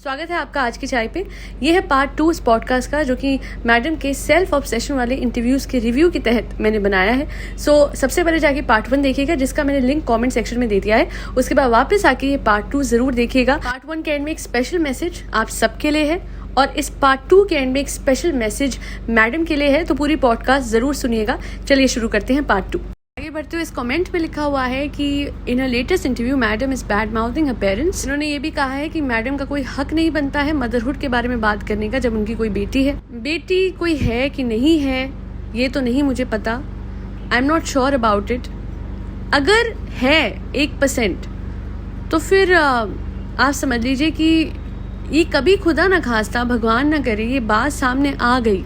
स्वागत है आपका आज की चाय पे। ये है पार्ट 2 इस पॉडकास्ट का, जो कि मैडम के सेल्फ ऑब्सेशन वाले इंटरव्यूज़ के रिव्यू के तहत मैंने बनाया है। सबसे पहले जाके पार्ट 1 देखिएगा, जिसका मैंने लिंक कमेंट सेक्शन में दे दिया है। उसके बाद वापस आके ये पार्ट 2 ज़रूर देखिएगा। पार्ट 1 के एंड में एक स्पेशल मैसेज आप सबके लिए है और इस पार्ट 2 के एंड में एक स्पेशल मैसेज मैडम के लिए है, तो पूरी पॉडकास्ट ज़रूर सुनिएगा। चलिए शुरू करते हैं पार्ट 2। आगे बढ़ते हुए इस कमेंट में लिखा हुआ है कि in a latest interview madam is bad mouthing her parents. इन्होंने ये भी कहा है कि मैडम का कोई हक नहीं बनता है मदरहुड के बारे में बात करने का जब उनकी कोई बेटी है। बेटी कोई है कि नहीं है ये तो नहीं मुझे पता, I am not sure about it. अगर है 1% तो फिर आप समझ लीजिए कि ये कभी खुदा ना खास्ता, भगवान ना करे, ये बात सामने आ गई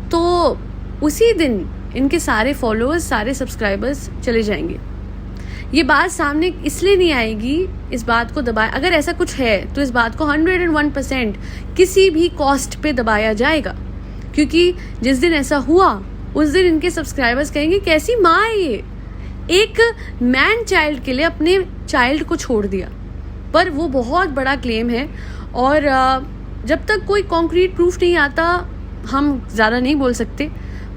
तो उसी दिन इनके सारे फॉलोअर्स, सारे सब्सक्राइबर्स चले जाएंगे। ये बात सामने इसलिए नहीं आएगी, इस बात को दबाए, अगर ऐसा कुछ है तो इस बात को 101% किसी भी कॉस्ट पे दबाया जाएगा, क्योंकि जिस दिन ऐसा हुआ उस दिन इनके सब्सक्राइबर्स कहेंगे कैसी माँ है ये, एक मैन चाइल्ड के लिए अपने चाइल्ड को छोड़ दिया। पर वो बहुत बड़ा क्लेम है और जब तक कोई कॉन्क्रीट प्रूफ नहीं आता हम ज़्यादा नहीं बोल सकते।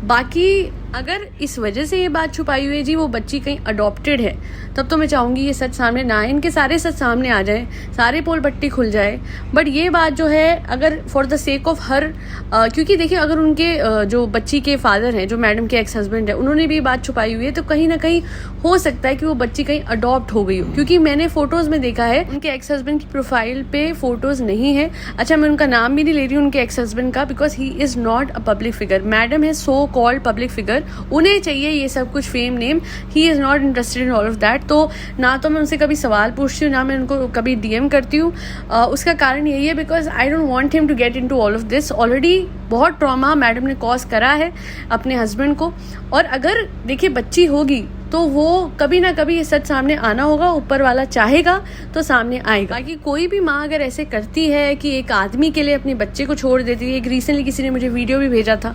बाकी अगर इस वजह से ये बात छुपाई हुई है जी वो बच्ची कहीं अडॉप्टेड है, तब तो मैं चाहूँगी ये सच सामने ना आए, इनके सारे सच सामने आ जाए, सारे पोल पट्टी खुल जाए। बट ये बात जो है अगर for the sake of her क्योंकि देखिए अगर उनके जो बच्ची के फादर हैं, जो मैडम के एक्स हस्बैंड है, उन्होंने भी ये बात छुपाई हुई है, तो कहीं ना कहीं हो सकता है कि वो बच्ची कहीं अडॉप्ट हो गई हो, क्योंकि मैंने फोटोज़ में देखा है उनके एक्स हस्बैंड की प्रोफाइल पे फोटोज़ नहीं है। अच्छा, मैं उनका नाम भी नहीं ले रही हूँ उनके एक्स हस्बैंड का, because he is not a public figure. Madam है सो कॉल्ड पब्लिक फिगर, उन्हें चाहिए ये सब कुछ fame name, he is not interested in all of that. तो ना तो मैं उनसे कभी सवाल पूछती हूँ, ना मैं उनको कभी DM करती हूँ। उसका कारण यही है because I don't want him to get into all of this. Already बहुत ट्रॉमा मैडम ने कॉज करा है अपने हस्बैंड को, और अगर देखिए बच्ची होगी तो वो कभी ना कभी ये सच सामने आना होगा, ऊपर वाला चाहेगा तो सामने आएगा। बाकी कोई भी माँ अगर ऐसे करती है कि एक आदमी के लिए अपने बच्चे को छोड़ देती है, एक रिसेंटली किसी ने मुझे वीडियो भी भेजा था,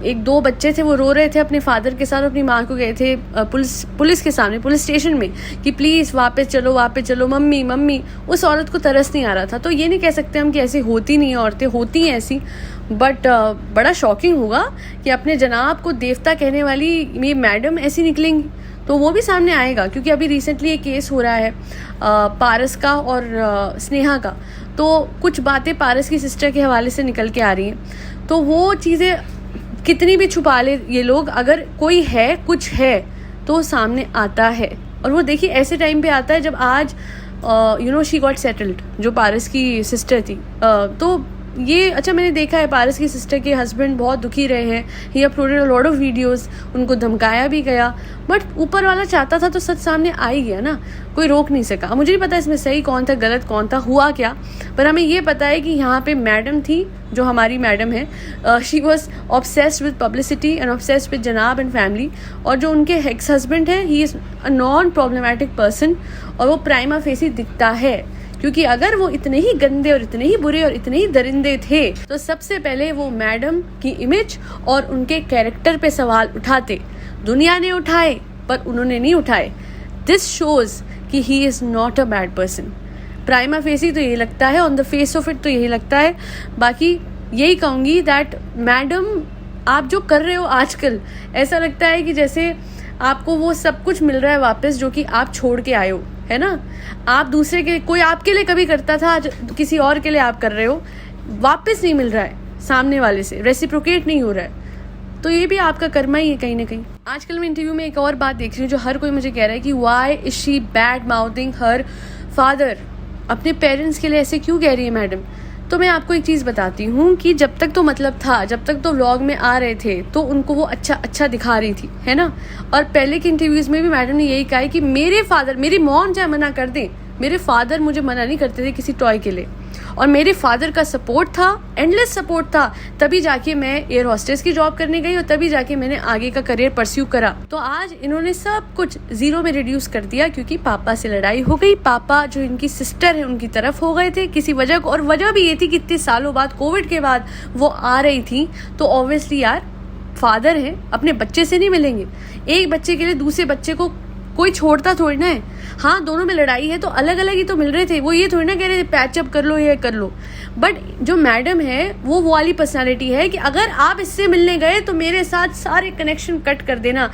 1-2 बच्चे थे, वो रो रहे थे अपने फादर के साथ, अपनी माँ को गए थे पुलिस के सामने, पुलिस स्टेशन में, कि प्लीज़ वापस चलो मम्मी मम्मी। उस औरत को तरस नहीं आ रहा था। तो ये नहीं कह सकते हम कि ऐसी होती नहीं है, औरतें होती हैं ऐसी, बट बड़ा शॉकिंग होगा कि अपने जनाब को देवता कहने वाली ये मैडम ऐसी निकलेंगी, तो वो भी सामने आएगा। क्योंकि अभी रिसेंटली एक केस हो रहा है पारस का और स्नेहा का, तो कुछ बातें पारस की सिस्टर के हवाले से निकल के आ रही हैं। तो वो चीज़ें कितनी भी छुपा ले ये लोग, अगर कोई है कुछ है तो सामने आता है। और वो देखिए ऐसे टाइम पे आता है जब आज शी गॉट सेटल्ड, जो पारस की सिस्टर थी। तो ये अच्छा, मैंने देखा है पारस की सिस्टर के हस्बैंड बहुत दुखी रहे हैं, he uploaded a lot of videos, उनको धमकाया भी गया, बट ऊपर वाला चाहता था तो सच सामने आ ही गया ना, कोई रोक नहीं सका। मुझे नहीं पता इसमें सही कौन था गलत कौन था, हुआ क्या, पर हमें ये पता है कि यहाँ पे मैडम थी, जो हमारी मैडम है, she was obsessed with publicity and obsessed with जनाब एंड फैमिली। और जो उनके एक्स हस्बैंड है, he is a non problematic person, और वो प्राइमा फेसी दिखता है, क्योंकि अगर वो इतने ही गंदे और इतने ही बुरे और इतने ही दरिंदे थे तो सबसे पहले वो मैडम की इमेज और उनके कैरेक्टर पे सवाल उठाते। दुनिया ने उठाए पर उन्होंने नहीं उठाए। दिस शोज कि he is not a bad person. Prima facie तो यही लगता है, on the face of it तो यही लगता है। बाकी यही कहूँगी दैट मैडम आप जो कर रहे हो आजकल, ऐसा लगता है कि जैसे आपको वो सब कुछ मिल रहा है वापस जो कि आप छोड़ के आए हो, है ना। आप दूसरे के, कोई आपके लिए कभी करता था, आज किसी और के लिए आप कर रहे हो, वापस नहीं मिल रहा है सामने वाले से, रेसिप्रोकेट नहीं हो रहा है, तो ये भी आपका कर्मा ही है कहीं ना कहीं। आजकल मैं इंटरव्यू में एक और बात देख रही हूँ जो हर कोई मुझे कह रहा है कि why is she bad mouthing her father. अपने पेरेंट्स के लिए ऐसे क्यों कह रही है मैडम। तो मैं आपको एक चीज़ बताती हूँ कि जब तक तो मतलब था, जब तक तो व्लॉग में आ रहे थे तो उनको वो अच्छा दिखा रही थी, है ना। और पहले के इंटरव्यूज़ में भी मैडम ने यही कहा है कि मेरे फादर, मेरी मॉम चाहे मना कर दें, मेरे फादर मुझे मना नहीं करते थे किसी टॉय के लिए, और मेरे फादर का सपोर्ट था, एंडलेस सपोर्ट था, तभी जाके मैं एयर होस्टेस की जॉब करने गई और तभी जाके मैंने आगे का करियर परस्यू करा। तो आज इन्होंने सब कुछ जीरो में रिड्यूस कर दिया क्योंकि पापा से लड़ाई हो गई। पापा जो इनकी सिस्टर है उनकी तरफ हो गए थे किसी वजह को, और वजह भी ये थी कि इतने सालों बाद, कोविड के बाद वो आ रही थी, तो ऑब्वियसली यार फादर है, अपने बच्चे से नहीं मिलेंगे। एक बच्चे के लिए दूसरे बच्चे को कोई छोड़ता थोड़ी ना है। हाँ, दोनों में लड़ाई है तो अलग अलग ही तो मिल रहे थे, वो ये थोड़ी ना कह रहे थे पैचअप कर लो, ये कर लो। बट जो मैडम है वो वाली पर्सनालिटी है कि अगर आप इससे मिलने गए तो मेरे साथ सारे कनेक्शन कट कर देना।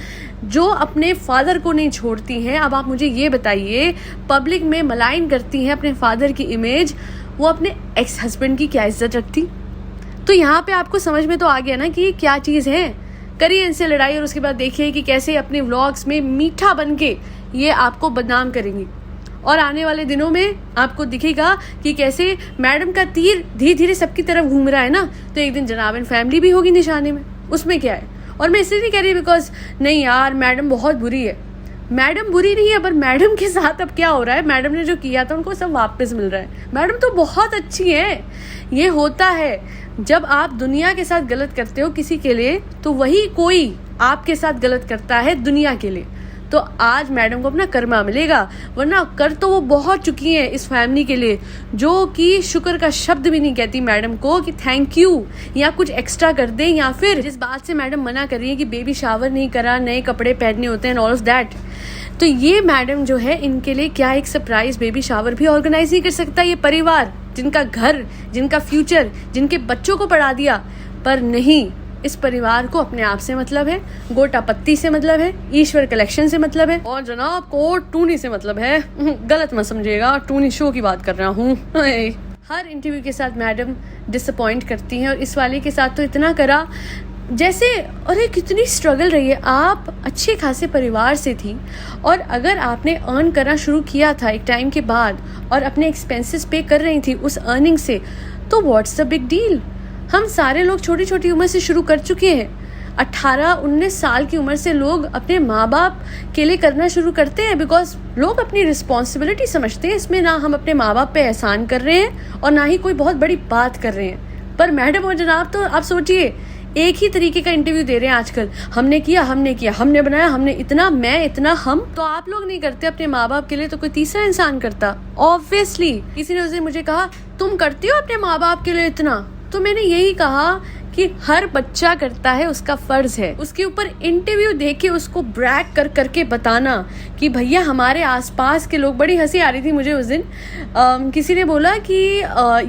जो अपने फादर को नहीं छोड़ती हैं, अब आप मुझे ये बताइए, पब्लिक में मलाइन करती हैं अपने फादर की इमेज, वो अपने एक्स हस्बैंड की क्या इज्जत रखती? तो यहाँ पे आपको समझ में तो आ गया ना कि ये क्या चीज़ है। करिए इनसे लड़ाई और उसके बाद देखिए कि कैसे अपने व्लॉग्स में मीठा बन के ये आपको बदनाम करेंगी। और आने वाले दिनों में आपको दिखेगा कि कैसे मैडम का तीर धीरे धीरे सबकी तरफ घूम रहा है ना, तो एक दिन जनाब एंड फैमिली भी होगी निशाने में, उसमें क्या है। और मैं इसलिए नहीं कह रही बिकॉज नहीं यार मैडम बहुत बुरी है, मैडम बुरी नहीं है, पर मैडम के साथ अब क्या हो रहा है, मैडम ने जो किया था उनको सब वापस मिल रहा है। मैडम तो बहुत अच्छी है। ये होता है जब आप दुनिया के साथ गलत करते हो किसी के लिए, तो वही कोई आपके साथ गलत करता है दुनिया के लिए। तो आज मैडम को अपना कर्मा मिलेगा, वरना कर तो वो बहुत चुकी हैं इस फैमिली के लिए, जो कि शुक्र का शब्द भी नहीं कहती मैडम को कि थैंक यू या कुछ एक्स्ट्रा कर दें, या फिर जिस बात से मैडम मना कर रही है कि बेबी शावर नहीं करा, नए कपड़े पहनने होते हैं, ऑल ऑफ दैट। तो ये मैडम जो है, इनके लिए क्या एक सरप्राइज बेबी शावर भी ऑर्गेनाइज नहीं कर सकता ये परिवार, जिनका घर, जिनका फ्यूचर, जिनके बच्चों को पढ़ा दिया? पर नहीं, इस परिवार को अपने आप से मतलब है, गोटा पत्ती से मतलब है, ईश्वर कलेक्शन से मतलब है, और जनाब को टूनी से मतलब है। गलत मत समझिएगा, टूनी शो की बात कर रहा हूँ। हर इंटरव्यू के साथ मैडम डिसअपॉइंट करती हैं, और इस वाले के साथ तो इतना करा जैसे अरे कितनी स्ट्रगल रही है। आप अच्छे खासे परिवार से थी, और अगर आपने अर्न करना शुरू किया था एक टाइम के बाद और अपने एक्सपेंसेस पे कर रही थी उस अर्निंग से, तो व्हाट्स द बिग डील। हम सारे लोग छोटी छोटी उम्र से शुरू कर चुके हैं। 18-19 साल की उम्र से लोग अपने माँ बाप के लिए करना शुरू करते हैं, बिकॉज लोग अपनी रिस्पॉन्सिबिलिटी समझते हैं। इसमें ना हम अपने माँ बाप पे एहसान कर रहे हैं और ना ही कोई बहुत बड़ी बात कर रहे हैं। पर मैडम और जनाब तो आप सोचिए, एक ही तरीके का इंटरव्यू दे रहे हैं आजकल, हमने किया, हमने बनाया, हमने इतना, मैं इतना, हम। तो आप लोग नहीं करते अपने माँ बाप के लिए, तो कोई तीसरा इंसान करता? ऑब्वियसली। किसी ने उसे मुझे कहा तुम करती हो अपने माँ बाप के लिए इतना? तो मैंने यही कहा कि हर बच्चा करता है, उसका फर्ज है। उसके ऊपर इंटरव्यू देके उसको ब्रैग कर करके बताना कि भैया हमारे आसपास के लोग, बड़ी हंसी आ रही थी मुझे उस दिन, किसी ने बोला कि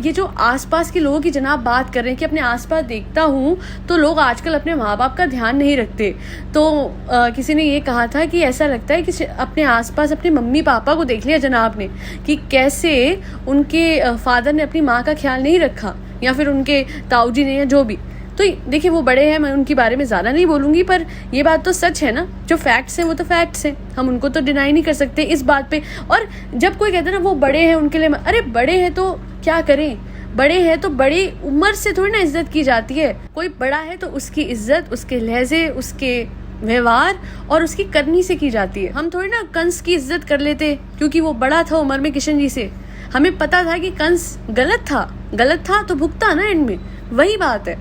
ये जो आसपास के लोगों की जनाब बात कर रहे हैं कि अपने आसपास देखता हूँ तो लोग आजकल अपने माँ बाप का ध्यान नहीं रखते। तो किसी ने ये कहा था कि ऐसा लगता है कि अपने आसपास अपने मम्मी पापा को देख लिया जनाब ने कि कैसे उनके फादर ने अपनी माँ का ख्याल नहीं रखा, या फिर उनके ताऊजी ने, या जो भी। तो देखिए वो बड़े हैं, मैं उनके बारे में ज़्यादा नहीं बोलूँगी, पर ये बात तो सच है ना, जो फैक्ट्स हैं वो तो फैक्ट्स हैं, हम उनको तो डिनाई नहीं कर सकते इस बात पे। और जब कोई कहता है ना वो बड़े हैं उनके लिए, अरे बड़े हैं तो क्या करें, बड़े हैं तो बड़ी उम्र से थोड़ी ना इज्जत की जाती है। कोई बड़ा है तो उसकी इज्जत उसके लहजे, उसके व्यवहार और उसकी करनी से की जाती है। हम थोड़ी ना कंस की इज्जत कर लेते क्योंकि वो बड़ा था उम्र में किशन जी से। हमें पता था कि कंस गलत था तो भुगता ना एंड में, वही बात है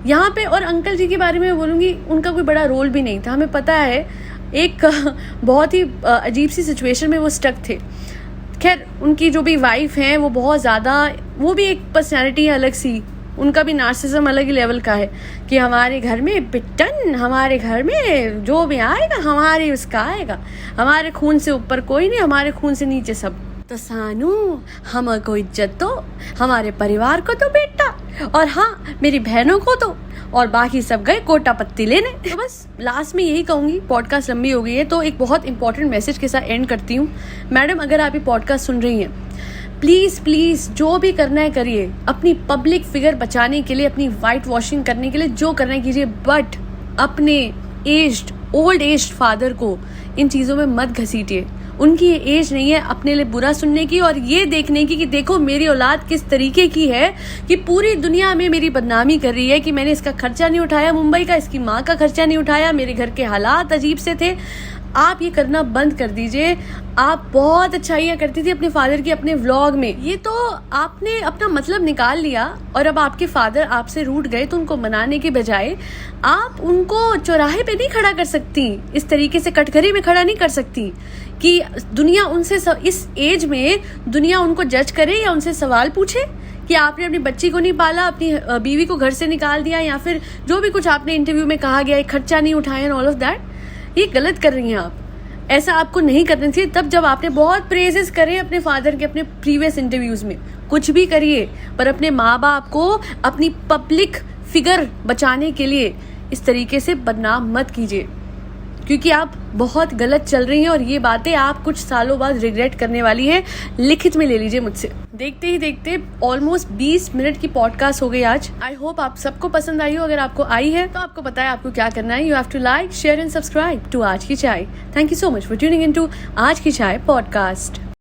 यहाँ पे। और अंकल जी के बारे में बोलूँगी, उनका कोई बड़ा रोल भी नहीं था। हमें पता है एक बहुत ही अजीब सी सिचुएशन में वो स्टक थे। खैर उनकी जो भी वाइफ हैं वो बहुत ज़्यादा, वो भी एक पर्सनैलिटी है अलग सी, उनका भी नार्सिसिज्म अलग ही लेवल का है कि हमारे घर में बिट्टन, हमारे घर में जो भी आएगा हमारे उसका आएगा, हमारे खून से ऊपर कोई नहीं, हमारे खून से नीचे सब। तो सानू हमको इज्जत दो, हमारे परिवार को तो बेटा, और हाँ मेरी बहनों को तो, और बाकी सब गए कोटा पत्ती लेने। तो बस लास्ट में यही कहूँगी, पॉडकास्ट लंबी हो गई है तो एक बहुत इंपॉर्टेंट मैसेज के साथ एंड करती हूँ। मैडम अगर आप ये पॉडकास्ट सुन रही हैं, प्लीज़ जो भी करना है करिए, अपनी पब्लिक फिगर बचाने के लिए, अपनी वाइट वॉशिंग करने के लिए जो करना है कीजिए, बट अपने ओल्ड एज्ड फादर को इन चीज़ों में मत घसीटिए। उनकी ये एज नहीं है अपने लिए बुरा सुनने की और ये देखने की कि देखो मेरी औलाद किस तरीके की है कि पूरी दुनिया में मेरी बदनामी कर रही है कि मैंने इसका खर्चा नहीं उठाया मुंबई का, इसकी माँ का खर्चा नहीं उठाया, मेरे घर के हालात अजीब से थे। आप ये करना बंद कर दीजिए। आप बहुत अच्छाइयाँ करती थी अपने फादर की अपने व्लॉग में, ये तो आपने अपना मतलब निकाल लिया और अब आपके फादर आपसे रूठ गए तो उनको मनाने के बजाय आप उनको चौराहे पे नहीं खड़ा कर सकती, इस तरीके से कटघरे में खड़ा नहीं कर सकती कि दुनिया उनसे इस एज में दुनिया उनको जज करे या उनसे सवाल पूछे कि आपने अपनी बच्ची को नहीं पाला, अपनी बीवी को घर से निकाल दिया, या फिर जो भी कुछ आपने इंटरव्यू में कहा गया, खर्चा नहीं उठाया, ऑल ऑफ दैट। ये गलत कर रही हैं आप। ऐसा आपको नहीं करना चाहिए। तब जब आपने बहुत प्रेजेस करे अपने फादर के अपने प्रीवियस इंटरव्यूज़ में, कुछ भी करिए, पर अपने माँ बाप को अपनी पब्लिक फिगर बचाने के लिए इस तरीके से बदनाम मत कीजिए, क्योंकि आप बहुत गलत चल रही हैं और ये बातें आप कुछ सालों बाद रिग्रेट करने वाली है। लिखित में ले लीजिए मुझसे। देखते ही देखते ऑलमोस्ट 20 मिनट की पॉडकास्ट हो गई आज। आई होप आप सबको पसंद आई हो। अगर आपको आई है तो आपको पता है आपको क्या करना है। You have to like, share and subscribe to आज की चाय। Thank you so much for tuning in to आज की चाय पॉडकास्ट।